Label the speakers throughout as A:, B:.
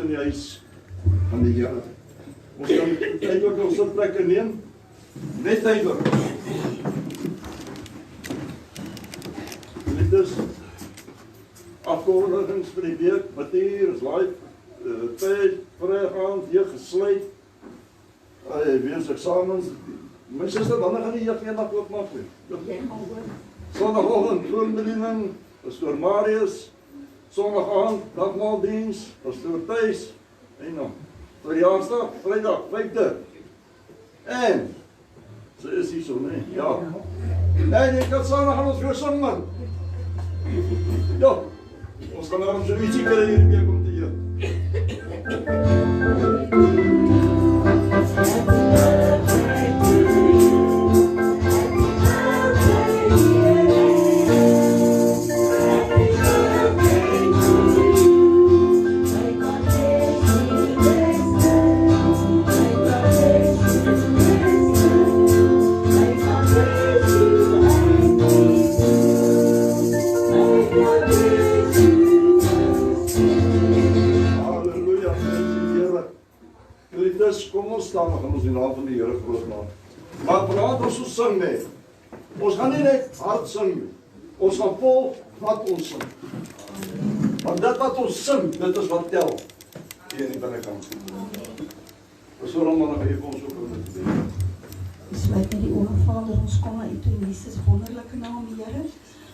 A: in die huis van die Here. Ons kan tydelik ons sitplekke neem, net tydelik. Dit is afkondigings vir die week, Matthieu is live, tyd, vreegaand, jeug gesluit, weens eksamens. My suster, wanneer gaan die jeug eendag oopmaak nie? Sondagoggend, groenbediening, pastoor Marius, Sondagoggend, dagmaaldiens, pastoor Thys, en dan, verjaarsdag, Vrydag, 5de. En, sy is hier so, nee, ja. En jy kan Sondag gaan ons weer sing, man. Ja, ons gaan daarom so ietsie kry hierdie week om te eet. Kom ons staan, gaan ons die naam van die Here groot maak. Maar praat ons so sing net. Ons gaan nie net hard sing nie. Ons gaan volg wat ons sing. Want dit wat ons sing, dit is wat tel. Hier in die binnekant. Ons wil allemaal nog even ons ook in te doen.
B: Ons sluit met die oor Vader, ons kom na U toe in Jesus wonderlike naam, Here.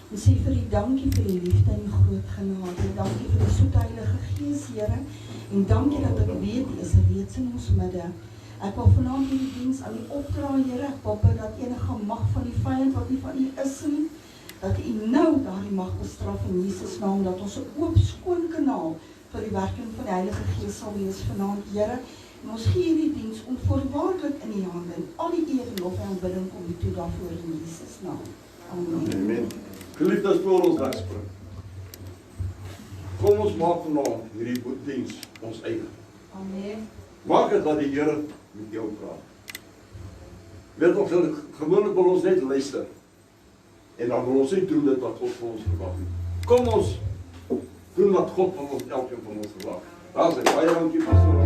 B: Ons sê vir U dankie vir die liefde en die groot genade. Dankie vir die soete Heilige Gees, Here. En dankie dat ek weet, U is reeds in ons midde. Ek wil vanaand hierdie diens aan U opdra, Here. Ek wil bid dat enige mag van die vyand wat nie van U is nie, dat U nou daardie mag bestraf in Jesus naam, dat ons 'n oop skoon kanaal vir die werking van die Heilige Gees sal wees vanaand, Here. En ons gee hierdie diens onvoorwaardelik in U hande. En al die eer, lof en aanbidding kom U toe daarvoor in Jesus naam. Amen.
A: Amen. Geliefdes, voor ons wegspring. Kom ons maak vanaand hierdie diens ons eie.
B: Amen.
A: Maak dit dat die Here met jou praat. Weet ons, gewoonlik wil ons net luister. En dan wil ons nie doen dit wat God van ons verwag nie. Kom ons doen wat God van ons, elkeen van ons verwag. Daar sê, baie dankie, pastoor.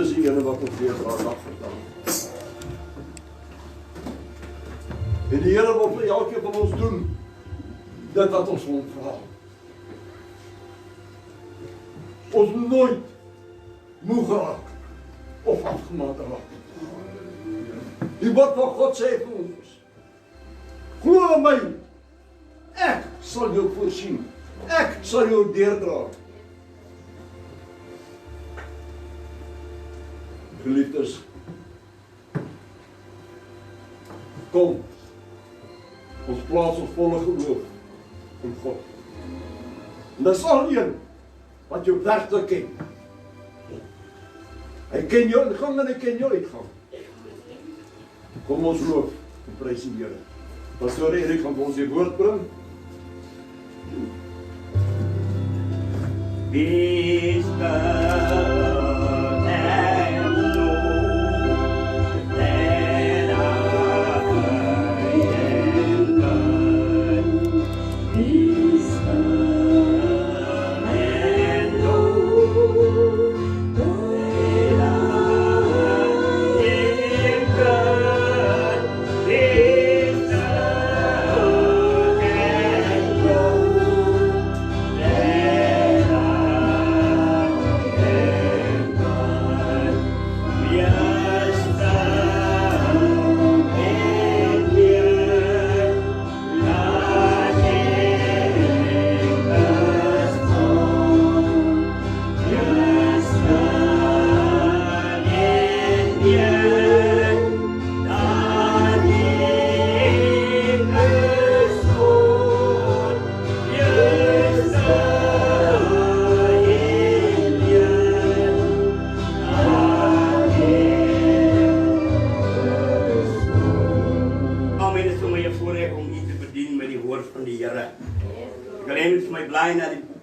A: is die ene wat ons weer dag vertel. En die Here wil vir elkeen van ons doen dit wat ons hom vra. Ons moet nooit moe geraak of afgemaak raak. Die woord van God sê vir ons, glo my, ek sal jou voorsien, ek sal jou deurdra. Geliefdes, kom, ons plaas ons volle geloof in God. En dis al een wat jou werklik ken. Hy ken jou ingang en hy ken jou uitgang. Kom ons loof en prys die Here. Pastoor Erik gaan ons die woord bring.
C: Wees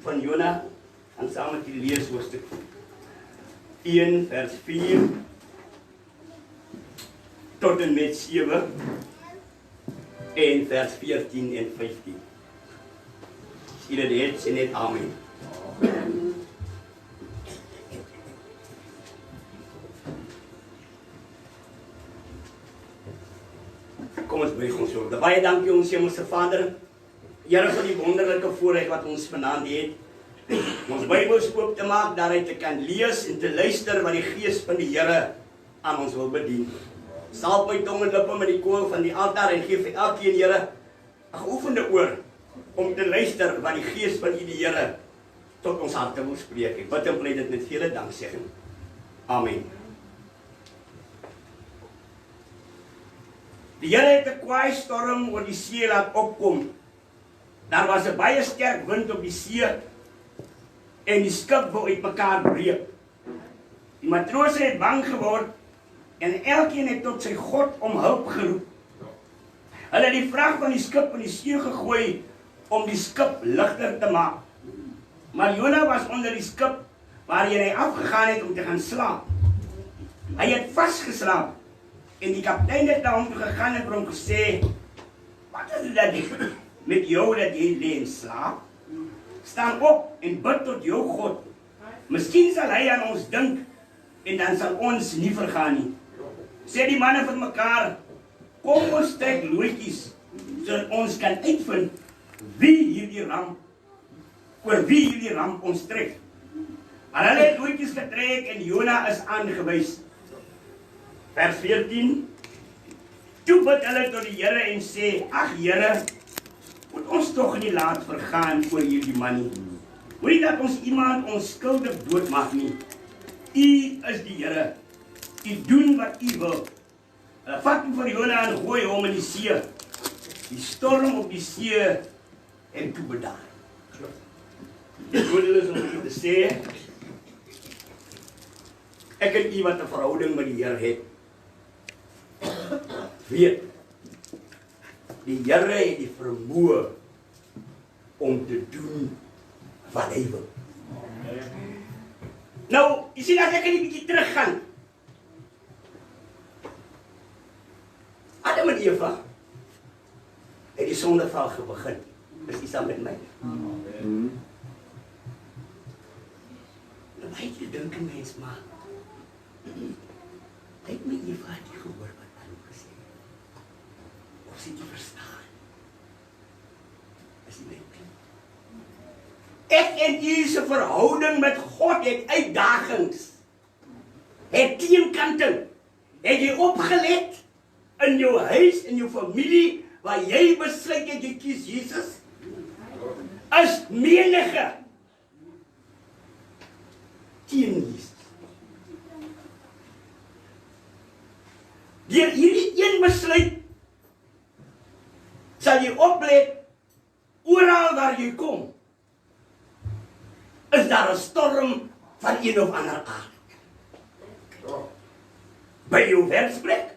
C: van Jona en saam met die lees hoofstuk 1 vers 4 tot en met 7 en vers 14 en 15. As julle dit het, sê net amen. Kom ons buig ons op. Baie dankie ons Hemelse Vader. Here vir die wonderlike voorreg wat ons vanaand het. Ons Bybels oop te maak, daaruit te kan lees en te luister wat die Gees van die Here aan ons wil bedien. Salp my tong en lippe met die kool van die altaar en gee vir elkeen, Here, 'n geoefende oor om te luister wat die Gees van U die Here tot ons harte wil spreek. Ek bid en bly dit met vele danksegging. Amen. Die Here het 'n kwaai storm oor die see laat opkom. Daar was 'n baie sterk wind op die see en die skip wou uitmekaar breek. Die matrose het bang geword en elkeen het tot sy God om hulp geroep. Hulle het die vrag van die skip in die see gegooi om die skip ligter te maak. Maar Jona was onder die skip waarheen hy afgegaan het om te gaan slaap. Hy het vasgeslaap en die kaptein het na hom toe gegaan en vir hom gesê, "Wat is dit met jou dat jy lê en slaap? Staan op en bid tot jou God. Miskien sal hy aan ons dink en dan sal ons nie vergaan nie." Sê die manne vir mekaar, "Kom ons trek loetjies sodat ons kan uitvind oor wie hierdie ramp ons trek." Maar hulle het loetjies getrek en Jona is aangewys. Vers 14. Toe bid hulle tot die Here en sê, "Ag Here, moet ons tog nie laat vergaan oor hierdie man nie. Moenie dat ons iemand onskuldig doodmaak nie. U is die Here. U doen wat u wil." Hulle vat hom van Jona en gooi hom in die see. Die storm op die see en toe bedaar. Dit is om u te sê, ek en u wat 'n verhouding met die Here het, weet, die Here het die vermoë om te doen wat hy wil. Nou, jy sien as ek 'n bietjie teruggaan. Adam en Eva het die sondeval begin. Is jy saam met my? Nou, jy dink 'n mens maar, Ek my Eva het nie gehoor wat Hallo gesê het. Of sy nie verstaan. Is nie my kind. Ek en u se verhouding met God het uitdagings. Het teenkanting. Het jy opgelet in jou huis, in jou familie, waar jy besluit het jy kies Jesus? Is menige teen Jesus. Deur hierdie een besluit sal jy oplet oral waar jy kom. Is daar 'n storm van een of ander aard? By jou werksplek?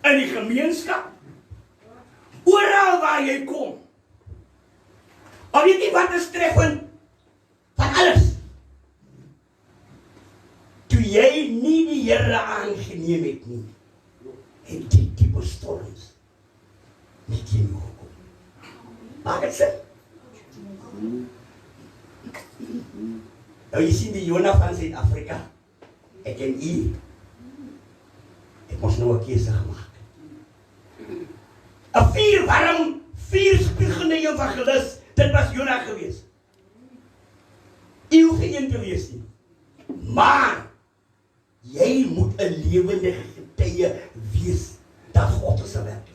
C: In die gemeenskap? Oral waar jy kom. Of weet jy wat is treffend van alles? Toe jy nie die Here aangeneem het nie, het die tipe storms nie teen jou gekom. Maak het sin? Nou jy sien die Jonah van Suid-Afrika. Ek en u het ons nou 'n keuse gemaak. 'n vuur warm, vuur spiegende evangelis, dit was Jonah gewees. U hoef nie een te wees nie. Maar jy moet 'n lewende getuie wees dat God is werk.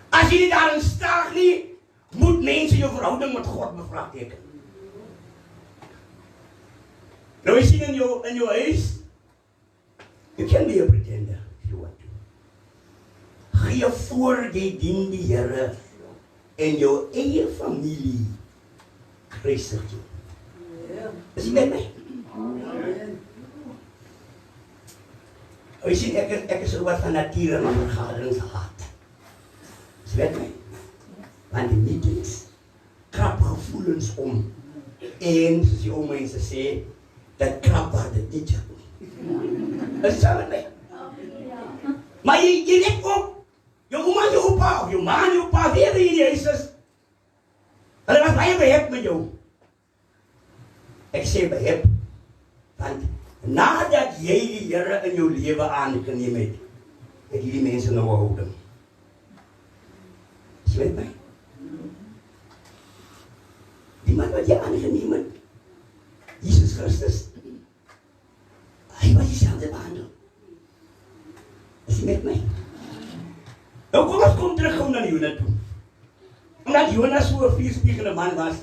C: As jy nie daarin staag nie, moet mense jou verhouding met God bevraagteken. Nou jy sien in jou huis, you can be a pretender if you want to. Gee voor jy dien die Here en jou eie familie kruisig jou. Is jy met my? Nou jy sien, ek is oor van nature maar vergaderings haat. Is jy met my? Want die meetings krap gevoelens om. En soos die ou mense sê, dat krap waar dit nie tjek nie. Is jy met my? Maar jy let op, jou ouma en jou opa, of jou ma en jou pa, weer in die huis is. Hulle was baie behep met jou. Ek sê behep, want nadat jy die Here in jou lewe aangeneem het, het hierdie mense nou 'n houding. Is jy met my? Die man wat jy aangeneem het, Jesus Christus, hy was dieselfde behandel. Is jy met my? Nou kom ons kom terug na Jonah toe. Omdat Jonah so 'n vuurspiegende man was,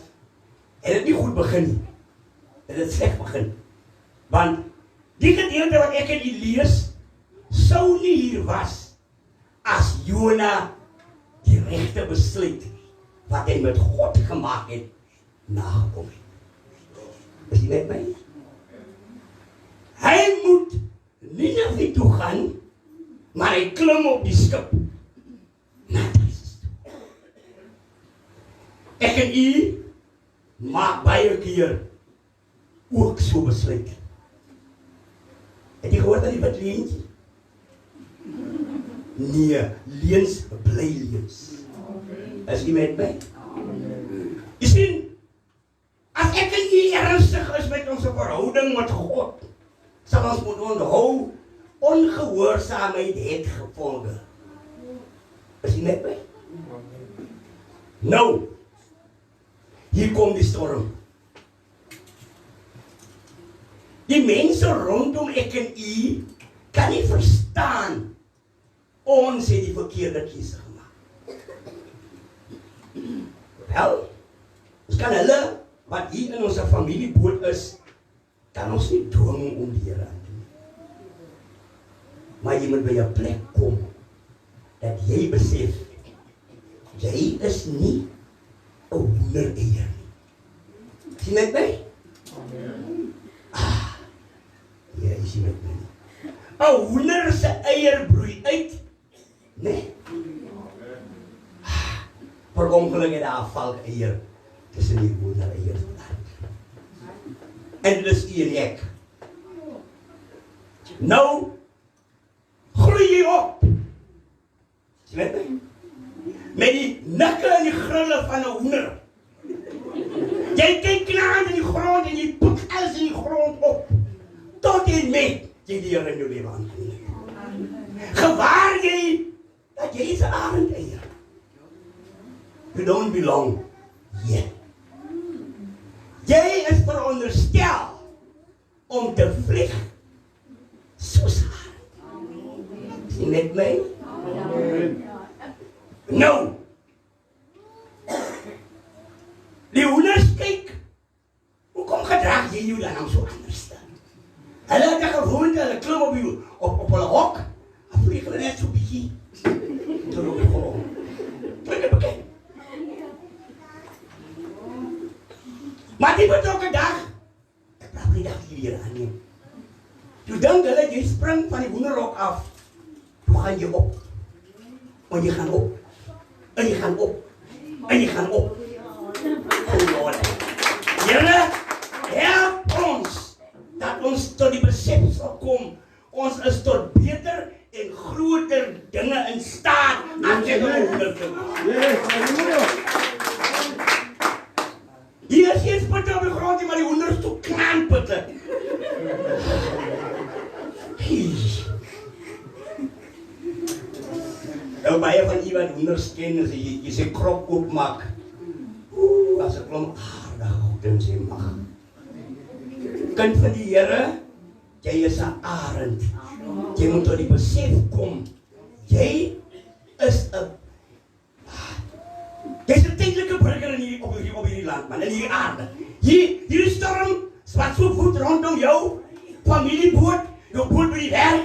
C: het dit nie goed begin nie. Het dit sleg begin. Want die gedeelte wat ek in die lees, sou nie hier was as Jonah die regte besluit wat hy met God gemaak het, nagekom het. Is jy met my? Hy moet Nineve toe gaan, maar hy klim op die skip na Jesus toe. Ek en u maak baie keer ook so besluit. Het jy gehoor dat die wat leentje? Nee, leens bly leens. Is jy met my? Jy sien, as ek en u ernstig is met ons verhouding met God, sal ons moet onthou, ongehoorsaamheid het gevolge. Is jy met my? Nou, hier kom die storm. Die mense rondom ek en u kan nie verstaan ons het die verkeerde keuse gemaak. Wel, ons kan hulle, wat hier in ons familieboot is, kan ons nie dwing om die Here aan te doen. Maar jy moet by 'n plek kom, dat jy besef, jy is nie 'n hoender-eier nie. Sien met my? Ja, jy sien met my. 'n hoender se eier broei uit, nee. Per ongeluk het daar 'n valk-eier tussen die hoender-eiers vandaan. En dit is hier ek. Nou, groei jy op. Jy weet my? Met die nikke en die grille van 'n hoender. Jy kyk klaar in die grond en jy put alles in die grond op. Tot jy met jy die Here in jou lewe aanneem. Gewaar jy dat jy is 'n arendeier. You don't belong here. Jy is veronderstel om te vlieg soos arend. Sien net my? Nou. Die hoenders kyk. Hoekom gedraag jy jou dan so anders? Hulle het 'n gewoonte, hulle klim op hulle hok. Dan vlieg hulle net so bietjie. Tot op die grond. Trek het bekend. Maar die betrokke dag, ek praat die dag hier aanneem. Toe dink hulle, jy spring van die hoenderhok af. Toe gaan jy op. En jy gaan op. En jy gaan op. En jy gaan op. Here, help ons dat ons tot die besef sal kom. Ons is tot beter en groter dinge in staat as jy hoender te maak. Hier is geen putte op die grond, maar die hoenders toe kraanputte. Nou baie van die wat hoenders ken, as jy sy krop oopmaak. As 'n klomp aardige goed in sy mag. Kind van die Here, jy is 'n arend. Jy moet tot die besef kom. Jy is 'n tydelike burger op hierdie land, man, in hierdie aarde. Hierdie storm spat so voet rondom jou familieboot, jou boot by die werk.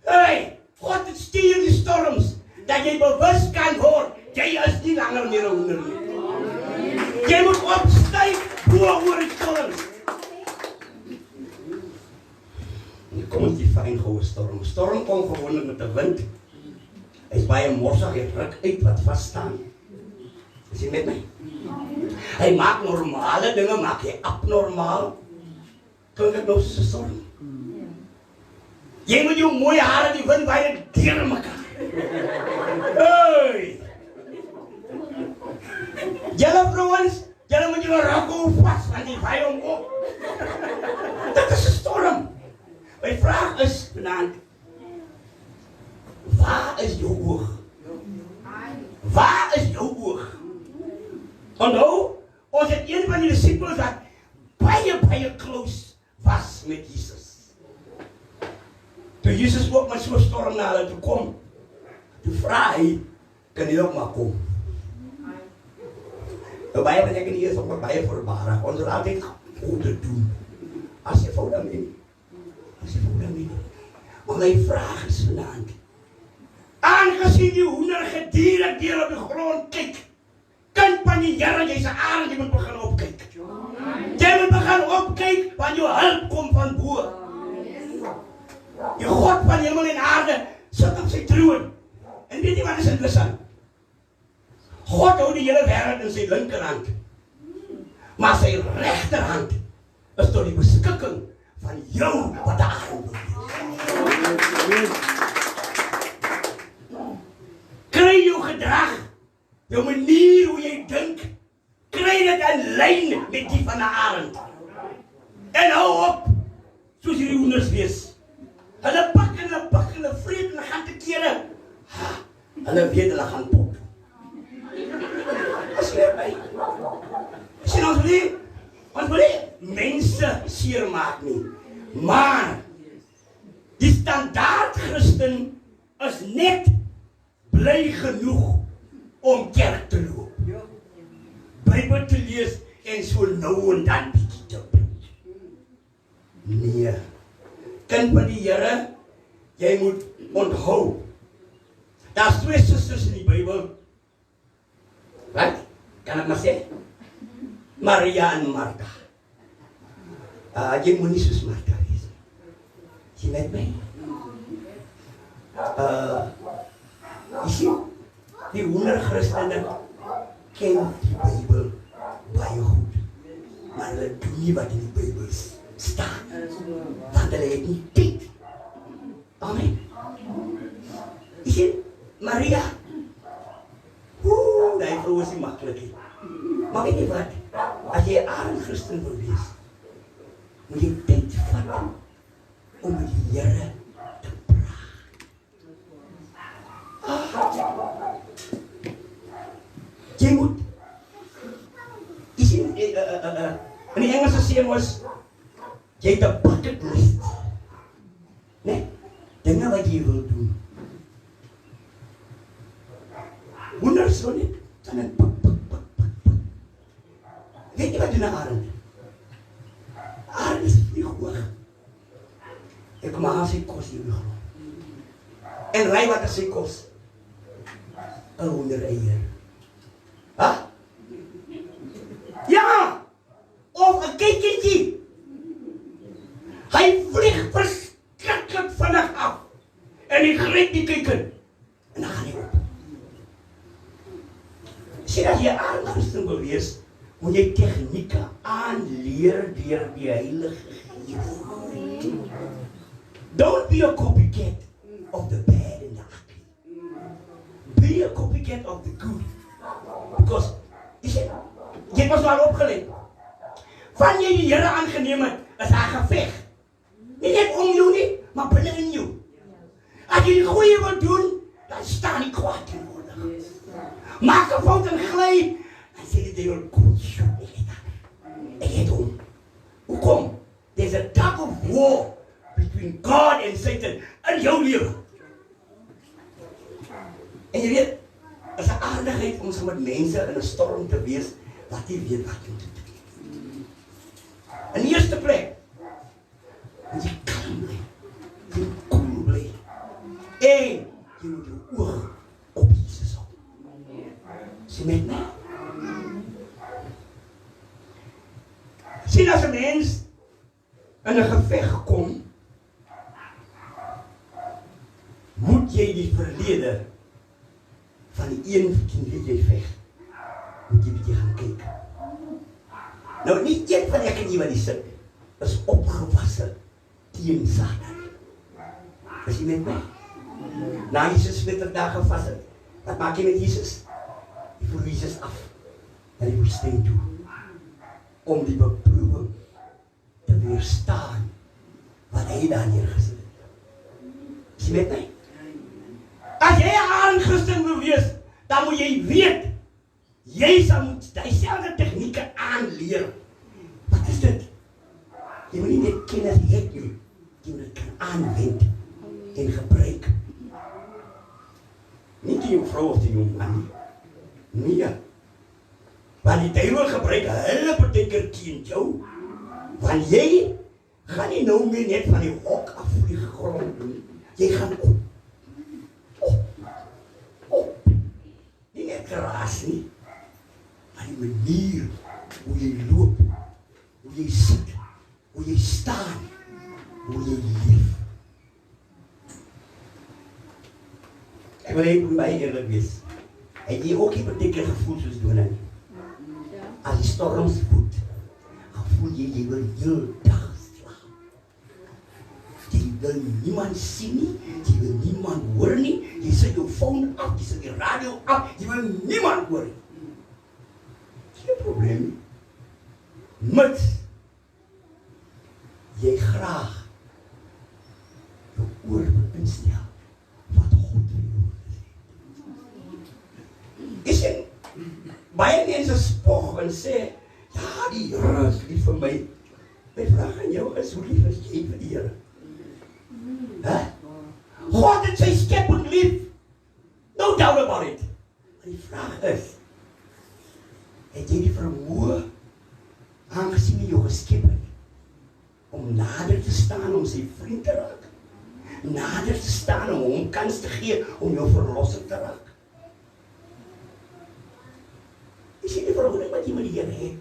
C: Hey, God het stuur die storms, dat jy bewus kan word, jy is nie langer meer 'n hoender nie. Jy moet opstyg bo oor die storms. Hier kom ons die fyn goue storm. Storm kom gewoonlik met 'n wind. Hy is baie morsig, hy ruk uit wat vas staan. Is jy met my? Hy maak normale dinge, maak hy abnormaal. Klink dit nog soos 'n storm? Jy moet jou mooi hare die wind baie deur mekaar. Hey! Julle vrouens, julle moet julle rakke vas, want die vaai hom op. Dit is 'n storm. My vraag is vanaand, waar is jou oog? Waar is jou oog? Onthou, ons het een van die disippels wat baie close was met Jesus. Toe Jesus ook met so 'n storm na hulle toe kom, toe vra hy, kan jy ook maar kom? Nou baie wat ek in hier is ook baie voorbarig. Ons wil altyd goed doen. As jy fout daarmee. Maar my vraag is vanaand. Aangesien die hoender gedurig deur op die grond kyk, kind van die Here, jy's 'n arend, jy moet begin opkyk. Jy moet begin opkyk, want jou hulp kom van bo. Die God van hemel en aarde sit op sy troon. En weet jy wat is interessant? God hou die hele wêreld in sy linkerhand. Maar sy regterhand is tot die beskikking van jou wat daar is. Kry jou gedrag, jou manier hoe jy dink, kry dit in lyn met die van 'n arend. En hou op, soos hierdie hoenders wees. Hulle pak en hulle vreet en hulle gaan te kere. Hulle weet hulle gaan pot. As jy by. Sien ons wil nie mense seermaak nie. Maar die standaard Christen is net bly genoeg om kerk te loop. Bybel te lees en so nou en dan bietjie te preek. Nee. Kind van die Here, jy moet onthou. Daar's twee susters in die Bybel. Wat? Kan ek maar sê? Maria en Martha. Jy moet nie soos Martha wees. Jy weet my? Jy sien, die hoender Christene ken die Bybel baie goed. Maar hulle doen nie wat in die Bybel staan. Want hulle het nie tyd. Amen. Jy sien, Maria, die vrou is nie makkelijk. Maar weet jy wat? As jy 'n arend Christen wil wees, moet jy tyd vat om met die Here te praat. Jy moet, jy sien, in die Engelse sê ons, jy het 'n bucket list. Nee, dinge wat jy wil doen. Wonder so net, dan het pak. Weet jy wat doen 'n arend? Arend is vlieg hoog. Ek kom aan sy kos hier nog. En ry wat is sy kos? 'n hondereier. Ha? Ja! Of 'n kykentjie. Hy vlieg verskriklik vinnig af. En hy gryp die kyken. En dan gaan hy op. Sien as jy 'n arend Christen wil wees, moet jy tegnieke aanleer deur die Heilige Gees. Don't be a copycat of the bad and the ugly. Be a copycat of the good. Because, jy was al opgeleid. Van jy die Here aangeneem het, is daar geveg. Nie net om jou nie, maar binne in jou. As jy die goeie wil doen, dan staan die kwaad teenwoordig. Maak 'n fout en gly, dan sê die duiwel, kom, ek het hom. Hoekom? There's a tug of war between God and Satan in jou lewe. En jy weet, is 'n aardigheid om so met mense in 'n storm te wees, wat jy weet wat om te doen. In die eerste plek, moet jy kalm bly, jy moet koel bly, en jy moet jou oog op Jesus hou. Sien met my? Sien as 'n mens in 'n geveg kom, moet jy die verlede van die een teen wie jy veg, moet jy bietjie gaan kyk. Nou nie een van ek en jy wat die sit, is opgewasse teen Satan. Is jy met my? Na Jesus 40 dae gevas het, wat maak jy met Jesus? Jy voer Jesus af, en die woestyn toe, om die beproewing te weerstaan, wat hy daar neergesit het. Is jy met my? As jy 'n arend Christen wil wees, dan moet jy weet, jy sal moet dieselfde tegnieke aanleer. Wat is dit? Jy moet nie net kennis hê nie, jy moet dit kan aanwend en gebruik. Nie die jou vrou of die jou man nie. Nee. Want die duiwel gebruik hulle partykeer teen jou, want jy gaan nie nou meer net van die hok afvlieg grond doen. Jy gaan op. Nie net geraas nie, maar die manier hoe jy loop, hoe jy sit, hoe jy staan, hoe jy leef. Ek wil net by eerlik wees. Het jy ook nie partykeer gevoel soos Donald? As die storms voed, dan voel jy wil heel dag slaap. Jy wil niemand sien nie, jy wil niemand hoor nie, jy sit jou phone af, jy sit die radio af, jy wil niemand hoor nie. Geen probleem nie. Mits jy graag jou oor wil instel wat God vir jou gesê. Is jy baie mense spog en sê, ja, die Here is lief vir my. My vraag aan jou is, hoe lief is jy vir die Here? God het sy skepping lief. No doubt about it. Maar die vraag is, het jy die vermoë, aangesien jy jou geskep het, om nader te staan om sy vriend te raak? Nader te staan om hom kans te gee om jou verlosser te raak? Jy sien die verhouding wat jy met die Here het,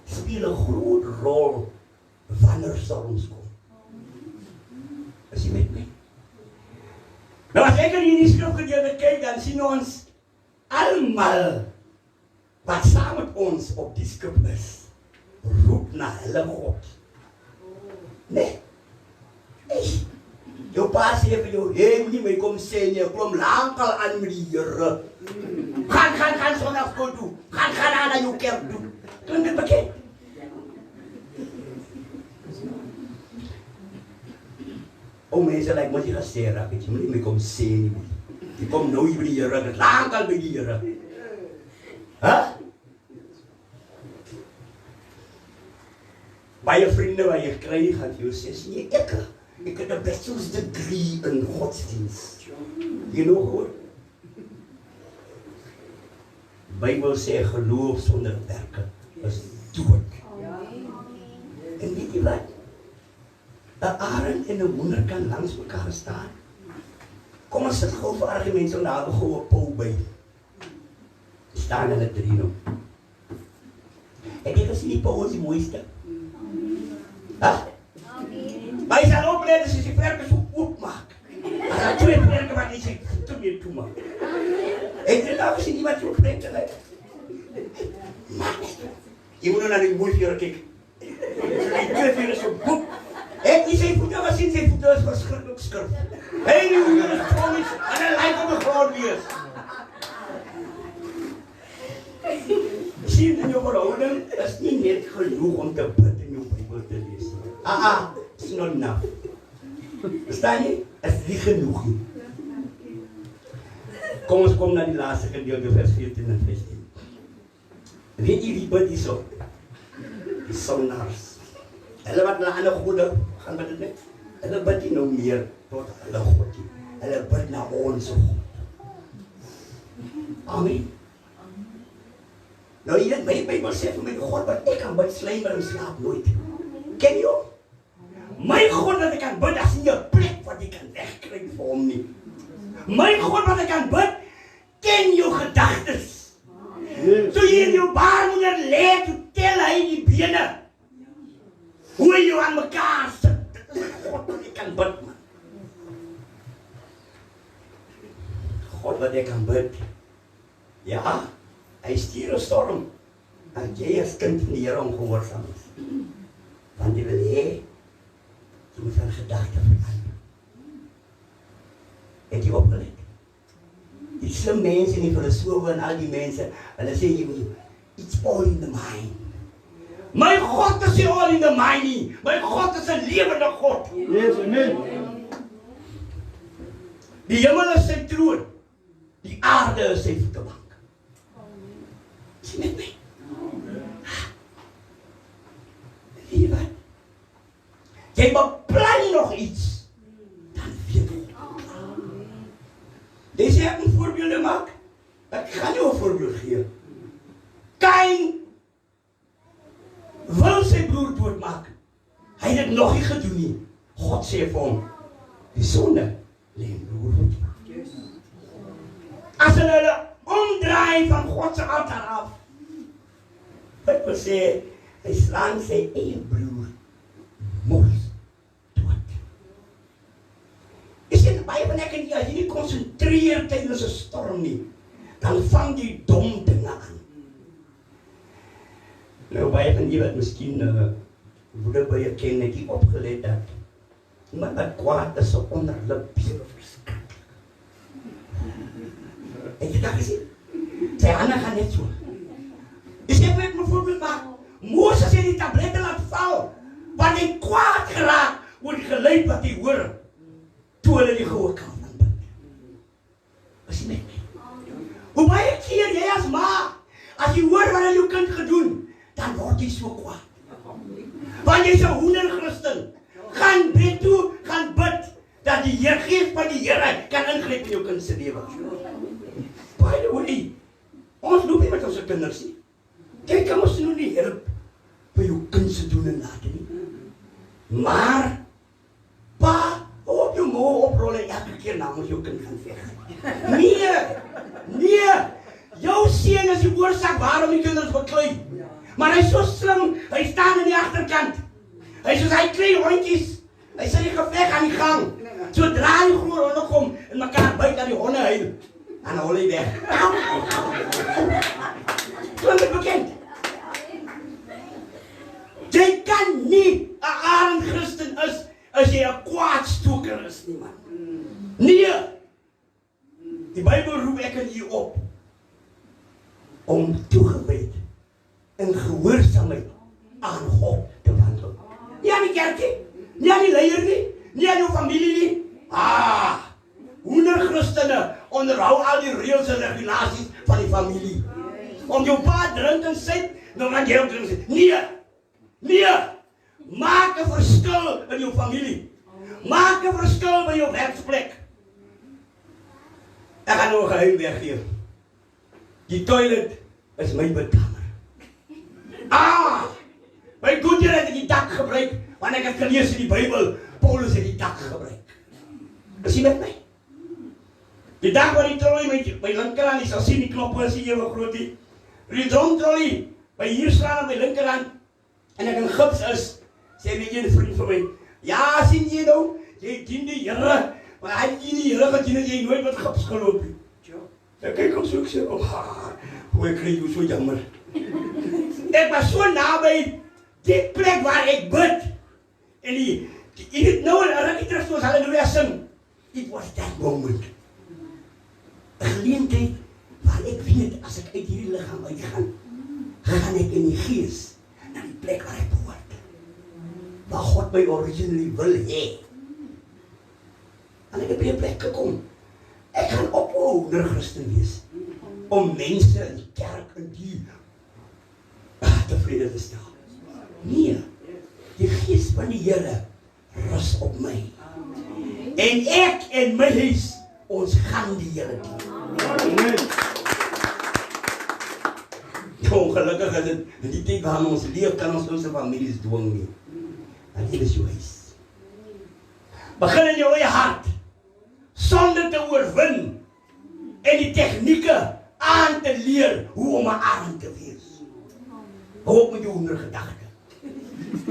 C: speel 'n groot rol wanneer storms kom. Is jy met my? Nou as ek in hierdie skrifgedeelte kyk, dan sien ons almal wat saam met ons op die skip is, roep na hulle God. Nee. Jou pa sê vir jou, hey, moet nie my kom sê nie, ek kom lankal aan met die Here. Gaan sonder skool toe. Gaan aan jou kerk toe. Klink dit bekend? O mense lyk mos jy gesê raak, jy moet nie meer kom sê nie. Jy kom nou hier by die Here, dit lank al by die Here. Baie vriende wat jy kry, gaan jy sê, nee, ek het 'n bachelor's degree in godsdienst. Jy nog hoor? Die Bybel sê geloof sonder werke is dood. En weet jy wat? 'n arend en 'n hoender kan langs mekaar staan. Kom ons sit gou vir argument so daar gou 'n pou by. Staan hulle drie nou. Ek het gesien die pou is die mooiste. Maar jy sal oplet as jy die vlerke so oopmaak. As daar twee vlerke wat jy sê, toe meer toe maak. Ek het nou gesien iemand so vlerke lyk. Jy moet nou na die moeilijke kyk. Die twee is so boek. Ek nie sy voete was sien, sy voete is verskriklik skurf. Hey, die hoender is trommels, en hy lyk op die grond wees. Sien in jou verhouding is nie net genoeg om te bid en jou Bybel te lees. It's not enough. Verstaan jy? Is nie genoeg nie. Kom ons kom na die laaste gedeelte, vers 14 en 15. Weet jy wie bid hier so? Die sondaars. Hulle wat na ander gode gaan bid net. Hulle bid nie nou meer tot hulle God nie. Hulle bid na ons God. Amen. Nou jy weet, my Bybel sê vir my God wat ek kan bid slymer en slaap nooit. Ken jy hom? My God wat ek kan bid, as nie 'n plek wat ek kan wegkry vir hom nie. My God wat ek kan bid, ken jou gedagtes. So jy in jou baarmoeder lê, toe tel hy die bene. Hoe jy aan mekaar sit, dit is God wat ek kan bid, man. God wat ek kan bid. Ja, hy stuur 'n storm. En jy as kind van die Here ongehoorsaam is. Want jy wil hê, jy moet van gedagte verander. Het jy opgelet? Die slim mense en die filosofe en al die mense, hulle sê jy moet, it's all in the mind. My God is nie all in the mind nie. My God is 'n lewende God.
A: Yes, amen.
C: Die hemel is sy troon. Die aarde is sy voetebank. Sien met my? Weet jy wat? Jy beplan nog iets, dan weet jy. Jy sê ek moet voorbeelde maak. Ek gaan jou 'n voorbeeld gee. Kain wil sy broer doodmaak. Hy het dit nog nie gedoen nie. God sê vir hom, die sonde lê in broer. As hulle omdraai van God se altaar af, wat wil sê, hy slaan sy eie broer mors dood. Is dit baie van ek en jy, as jy nie konsentreer tydens 'n storm nie, dan vang jy dom dinge aan. Nou baie van jy wat miskien woede by jou ken, net nie opgelet dat iemand wat kwaad is so onderlip bewe verskrik. En jy daar gesien? Sy hande gaan net so. Is ek moet my voorbeeld maak. Moses het die tablette laat val, want hy kwaad geraak oor die geluid wat hy hoor, toe hulle die gehoor kan van bid. Is jy met my? Hoe baie keer jy as ma, as jy hoor wat hy jou kind gedoen, dan word jy so kwaad. Want jy is 'n hoender-Christen. Gaan bid toe, gaan bid, dat die Gees van die Here kan ingryp in jou kind se lewe. By the way, ons loop nie met ons kinders nie. Jy kan ons nou nie help vir jou kind se doen en laat nie. Maar, pa, op jou moe oprol en elke keer namens jou kind gaan veg. Nee, jou seun is die oorsaak waarom die kinders beklei. Maar hy is so slim, hy staan in die agterkant. Hy soos hy kry hondjies. Hy sê die geveg aan die gang. Sodra die groot honde kom en mekaar byt aan die honde huil, dan hol hy weg. Toen het bekend. Jy kan nie 'n arend Christen is as jy 'n kwaadstoker is nie, man. Nee. Die Bybel roep ek en u op om toegewyd in gehoorsaamheid aan God te wandel. Nie aan die kerkie, nie aan die leier nie nie aan jou familie nie. Hoender-Christene onderhou al die reëls en regulasies van die familie. Om jou pa drink en sit, dan gaan jy ook drink en sit. Nee, maak 'n verskil in jou familie. Maak 'n verskil by jou werksplek. Ek gaan nou 'n geheim weggee. Die toilet is my bidkamer. My Goedere het die dak gebruik, want ek het gelees in die Bybel, Paulus het die dak gebruik. Is jy met my? Die dak waar die trolley by linkerhand, jy sal sien die knoppe is hier ewe groot nie. Die trolley, by hier slaan op my linkerhand, en ek in gips is, sê die een vriend van my, ja, sien jy nou, jy dien die Here, maar hy dien die Here gedien het jy nooit wat gips geloop nie. Ek kyk op so, ek sê, hoe ek kry jou so jammer. Ek was so naby die plek waar ek bid, en jy het nou een rukkie terug soos halleluja sing. It was that moment. 'n geleentheid waar ek weet, as ek uit hierdie liggaam uitgaan, gaan ek in die gees na die plek waar ek behoort. Waar God my originally wil hê. En ek het by 'n plek gekom. Ek gaan ophou Christen wees, om mense in die kerk en die tevrede te stel. Nee, die gees van die Here rus op my. En ek en my huis, ons gaan die Here dien. Ongelukkig is dit, in die tyd waarin ons leef, kan ons onze families dwing nie. Maar dit is jou huis. Begin in jou eie hart, sonder te oorwin, en die tegnieke aan te leer, hoe om 'n arend te wees. Hou op met jou hoendergedagte.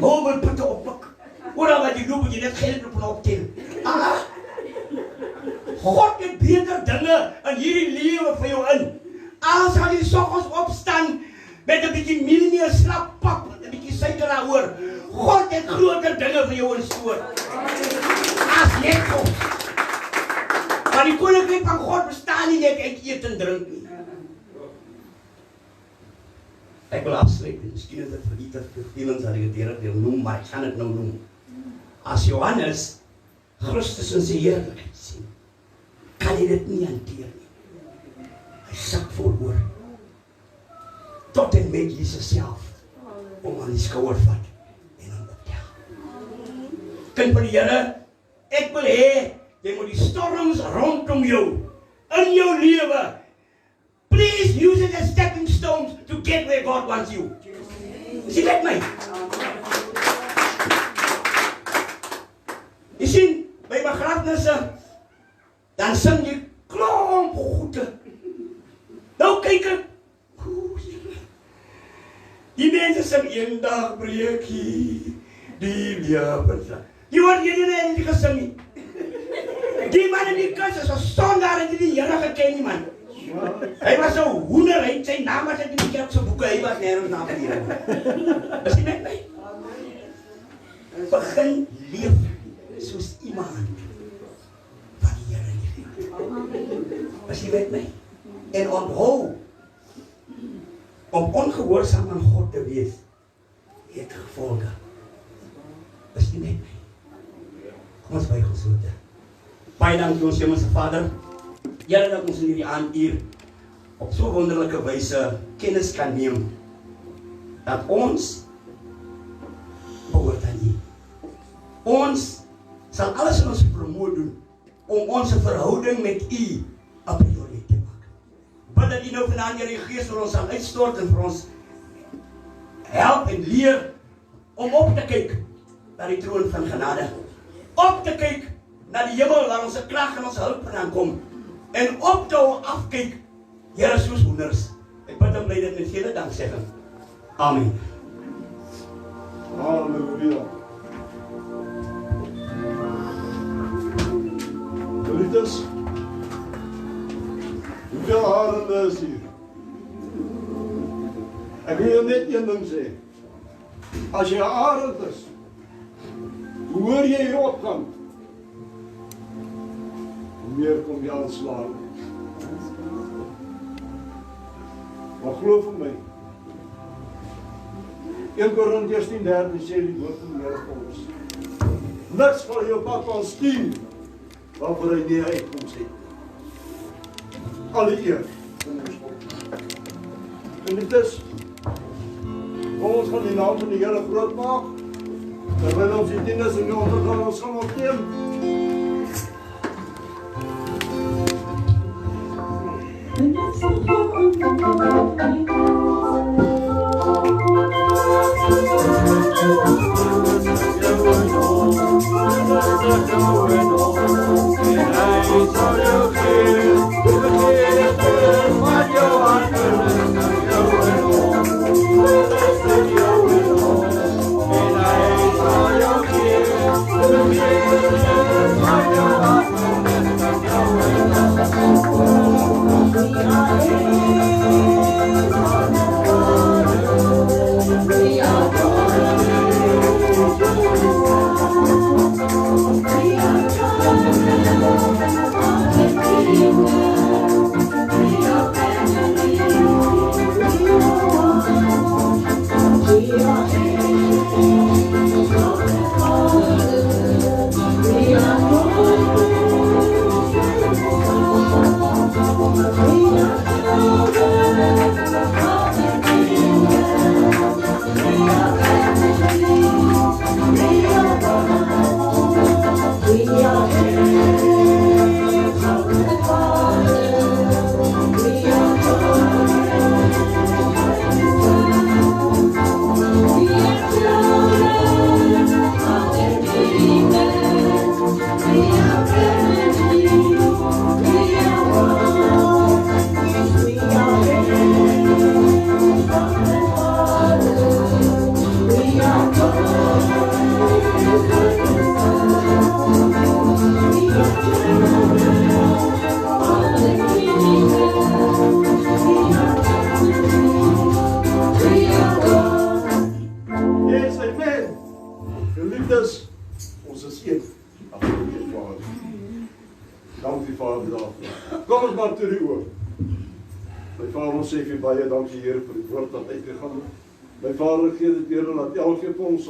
C: Hou op met putte oppik. Hoor dan wat jy loop, jy net geld op en optel. God het beter dinge in hierdie lewe vir jou in. Al sal jy soggens opstaan met 'n bietjie mielie slap pap, 'n bietjie suiker daaroor. God het groter dinge vir jou in store. As net God. Maar die koninkryk van God bestaan nie net uit eet en drink nie. Ek wil afsluit, miskien is dit vergete vervelings dat ek het hier wil noem, maar ek gaan dit nou noem. As Johannes Christus in sy heerlikheid sien, kan hy dit nie hanteer nie. Hy sak vooroor. Tot en met Jesus self, om aan die skouer vat en hom optel. Kind van die Here, ek wil hê, jy moet die storms rondom jou, in jou lewe, please use it as stepping stones to get where God wants you. Is jy met my? Jy sien, by begrafnisse, dan sing jy klomp goede. Nou kyk ek, die mense sing eendag breek die lewe. Jy hoor jy nie die gesing nie. Die man in die kus is so sondaar en die Here geken nie man. Hy was so hoender, hy het sy naam as in die kerk se boeke, hy was nergens naam van die Here. Is jy met my? Begin leef soos iemand wat die Here liefhet. Is jy met my? En onthou, om ongehoorsaam aan God te wees, het gevolge. Is jy met my? Kom ons buig ons hoofde. Baie dankie ons Hemelse Vader. Here dat ons in hierdie aand hier op so wonderlike wyse kennis kan neem dat ons behoort aan U. Ons sal alles in ons vermoë doen om ons verhouding met U 'n prioriteit te maak. Bid dat U nou vanaand Here die Gees vir ons sal uitstort en vir ons help en leer om op te kyk na die troon van genade. Op te kyk na die hemel waar ons krag en ons hulp vandaan kom. En op te hou afkyk, Here soos hoenders. Ek bid en bly dit met vele danksegging. Amen.
A: Halleluja. Geliefdes, hoeveel arende is hier? Ek wil jou net een ding sê. As jy 'n arend is, hoe hoor jy hier opgaan? Hoe meer kom jy aanslaan. Maar glo vir my, 1 Korintiërs 10:13 sê die woord van die Here vir ons. Niks van jou pad kan stuur waarvoor hy nie uitkoms het. Alle eer in ons God. En dit is, ons gaan die naam van die Here groot maak, terwyl ons die dienes in die ondergang ons gaan opneem. Baie dankie Here vir die woord wat uitgegaan het. My Vader, gee dit Here dat elkeen van ons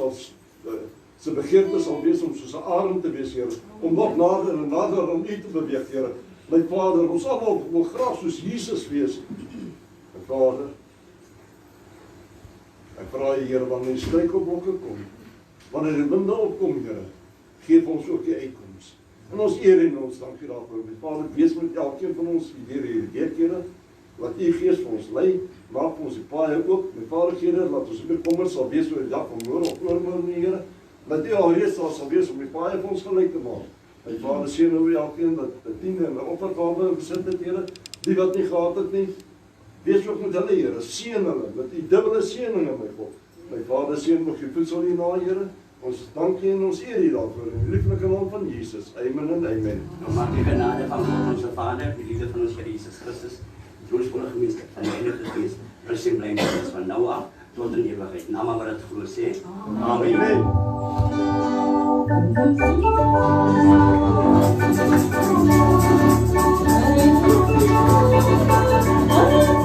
A: se begeerte sal wees om soos 'n arend te wees, Here, om nog nader en nader om U te beweeg, Here. My Vader, ons almal wil graag soos Jesus wees. My Vader, ek vra U, Here, wanneer die struikelblokke kom, wanneer die winde opkom, Here, gee ons ook die uitkoms. En ons eer en ons dankie daarvoor. My Vader, wees met elkeen van ons deur hierdie week, Here. Laat U Gees vir ons lei, maak ons die paaie oop. My Vader, Here, laat ons bekommerd sal wees oor die dag van môre of oormôre, Here. Dat U alreeds sal wees om die paaie vir ons gelyk te maak. My Vader, seën nou elkeen dat 'n tiende en 'n offergawe besit het, Here. Die wat nie gehad het nie, wees ook met hulle, Here. Seën hulle met U dubbele seëninge, my God. My Vader, seën nog U voedsel hierna, Here. Ons dankie en ons eer U daarvoor in die lieflike naam van Jesus. Amen en amen.
C: Mag die genade van God onze Vader, die liefde van ons Here Jesus Christus, troostvolle gemeenskap van die Heilige Gees, rus en bly met ons van nou af tot in ewigheid. Namens wat dit glo sê. Amen. Amen.